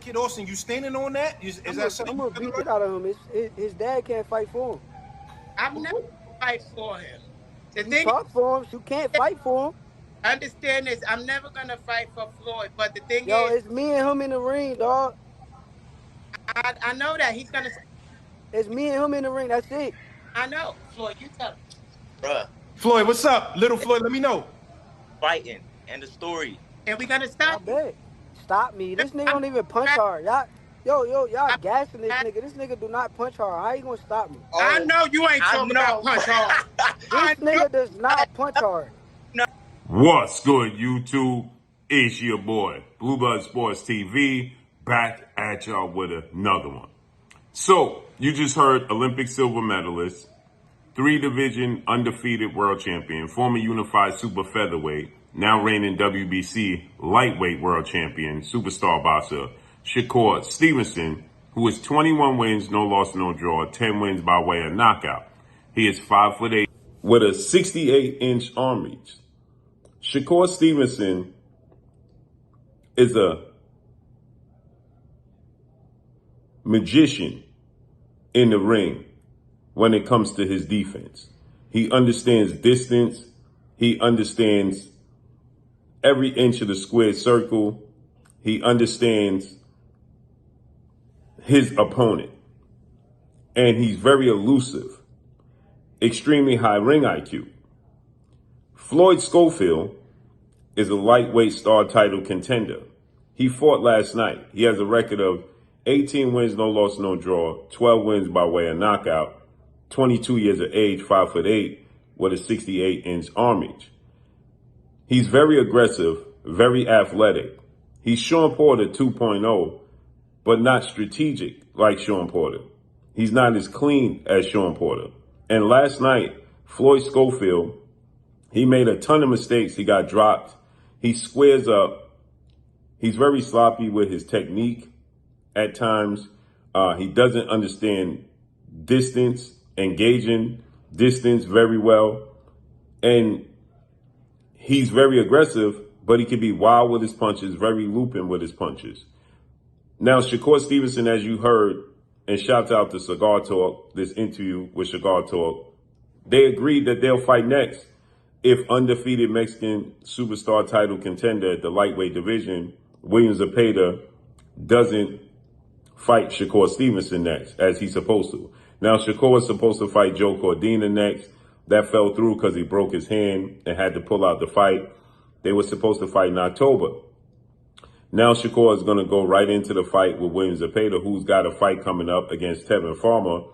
Kid Austin, you standing on that? Is that something? I'm gonna beat it out of him. His dad can't fight for him. I'm not fight for him. The You thing is, talk for him. You can't fight for him. understand this. I'm never gonna fight for Floyd, but the thing Yo, is, it's me and him in the ring, dog. I know that he's gonna. It's me and him in the ring. That's it. I know Floyd. You tell him. Bruh, Floyd, what's up? Little Floyd, let me know. fighting and the story. And we're gonna I stop you. bet. Stop me. This nigga don't even punch hard. Y'all gassing this nigga. This nigga do not punch hard. How you gonna stop me? I know you ain't I talking know. about punch hard. This nigga does not punch hard. What's good, YouTube? It's your boy, Blueblood Sports TV, back at y'all with another one. So, you just heard Olympic silver medalist, 3-division undefeated world champion, former unified super featherweight, now reigning WBC lightweight world champion, superstar boxer, Shakur Stevenson, who is 21 wins, no loss, no draw, 10 wins by way of knockout. He is 5'8" with a 68-inch arm reach. Shakur Stevenson is a magician in the ring when it comes to his defense. He understands distance. He understands every inch of the square circle. He understands his opponent. And he's very elusive. Extremely high ring IQ. Floyd Schofield is a lightweight star title contender. He fought last night. He has a record of 18 wins, no loss, no draw, 12 wins by way of knockout, 22 years of age, 5'8", with a 68-inch arm reach. He's very aggressive, very athletic. He's Sean Porter 2.0, but not strategic like Sean Porter. He's not as clean as Sean Porter. And last night, Floyd Schofield, he made a ton of mistakes. He got dropped. He squares up. He's very sloppy with his technique at times. He doesn't understand distance, engaging distance very well. And he's very aggressive, but he can be wild with his punches, very looping with his punches. Now, Shakur Stevenson, as you heard, and shouts out to Cigar Talk, this interview with Cigar Talk, they agreed that they'll fight next if undefeated Mexican superstar title contender at the lightweight division, William Zepada, doesn't fight Shakur Stevenson next, as he's supposed to. Now, Shakur was supposed to fight Joe Cordina next. That fell through because he broke his hand and had to pull out the fight. They were supposed to fight in October. Now Shakur is going to go right into the fight with William Zepada, who's got a fight coming up against Tevin Farmer,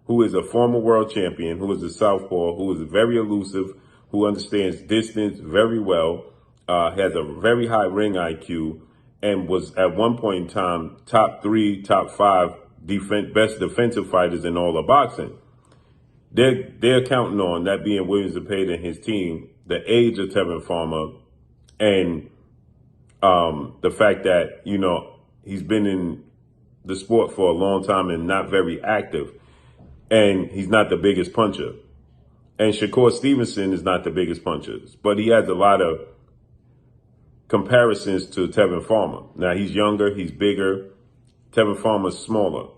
who is a former world champion, who is a southpaw, who is very elusive, who understands distance very well, has a very high ring IQ, and was at one point in time top 3, top 5 best defensive fighters in all of boxing. They're counting on that being William Zepada and his team, the age of Tevin Farmer, and the fact that, he's been in the sport for a long time and not very active, and he's not the biggest puncher. And Shakur Stevenson is not the biggest puncher, but he has a lot of comparisons to Tevin Farmer. Now, he's younger, he's bigger. Tevin Farmer's smaller.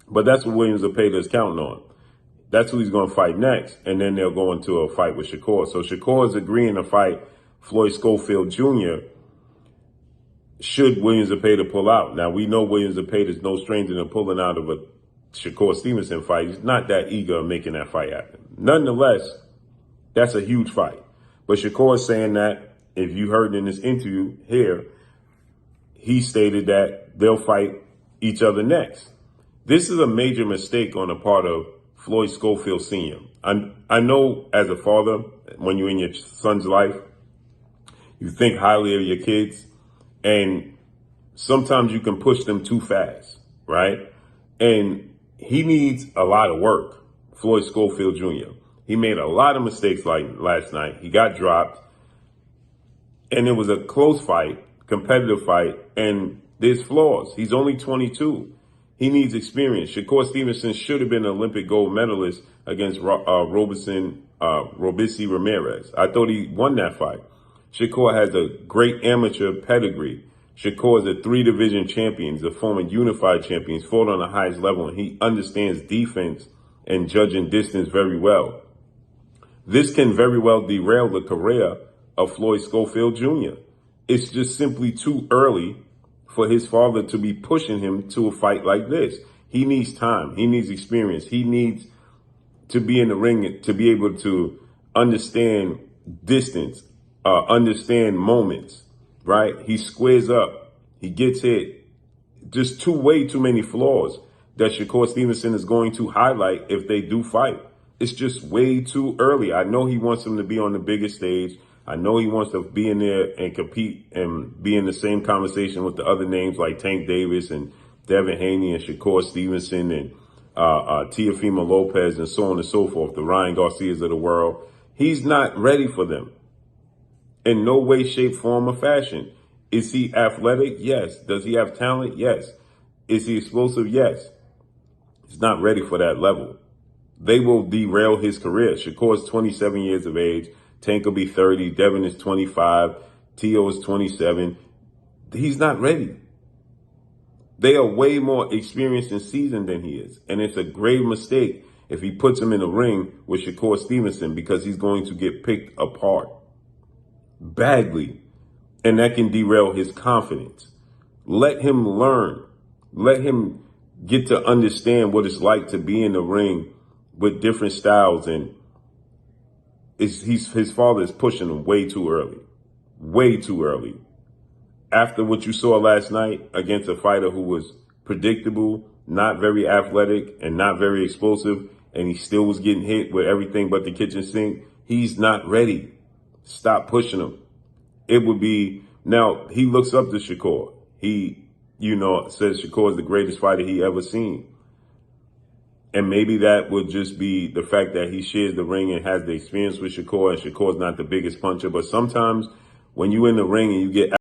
But that's what William Zepada is counting on. That's who he's going to fight next, and then they'll go into a fight with Shakur. So Shakur is agreeing to fight Floyd Schofield Jr. should William Zepada pull out. Now, we know William Zepada is no stranger to pulling out of a Shakur Stevenson fight. He's not that eager of making that fight happen. Nonetheless, that's a huge fight. But Shakur is saying that, if you heard in this interview here, he stated that they'll fight each other next. This is a major mistake on the part of Floyd Schofield Sr. I know as a father, when you're in your son's life, you think highly of your kids, and sometimes you can push them too fast, right? And he needs a lot of work, Floyd Schofield Jr. He made a lot of mistakes like last night. He got dropped, and it was a close fight, competitive fight, and there's flaws. He's only 22. He needs experience. Shakur Stevenson should have been an Olympic gold medalist against Robisi Ramirez. I thought he won that fight. Shakur has a great amateur pedigree. Shakur is a 3-division champion. He's a former unified champion. He's fought on the highest level, and he understands defense and judging distance very well. This can very well derail the career of Floyd Schofield Jr. It's just simply too early for his father to be pushing him to a fight like this. He needs time. He needs experience. He needs to be in the ring to be able to understand distance, understand moments, right? He squares up. He gets hit. Just way too many flaws that Shakur Stevenson is going to highlight if they do fight. It's just way too early. I know he wants him to be on the biggest stage. I know he wants to be in there and compete and be in the same conversation with the other names like Tank Davis and Devin Haney and Shakur Stevenson and Teofimo Lopez and so on and so forth, the Ryan Garcias of the world. He's not ready for them in no way, shape, form, or fashion. Is he athletic? Yes. Does he have talent? Yes. Is he explosive? Yes. He's not ready for that level. They will derail his career. Shakur is 27 years of age. Tank will be 30. Devin is 25. Tio is 27. He's not ready. They are way more experienced and seasoned than he is. And it's a grave mistake if he puts him in the ring with Shakur Stevenson because he's going to get picked apart badly. And that can derail his confidence. Let him learn. Let him get to understand what it's like to be in the ring with different styles. And his father is pushing him way too early. Way too early. After what you saw last night against a fighter who was predictable, not very athletic, and not very explosive, and he still was getting hit with everything but the kitchen sink, he's not ready. Stop pushing him. It would be, now, he looks up to Shakur. He, says Shakur is the greatest fighter he ever seen. And maybe that would just be the fact that he shares the ring and has the experience with Shakur, and Shakur's not the biggest puncher. But sometimes when you're in the ring and you get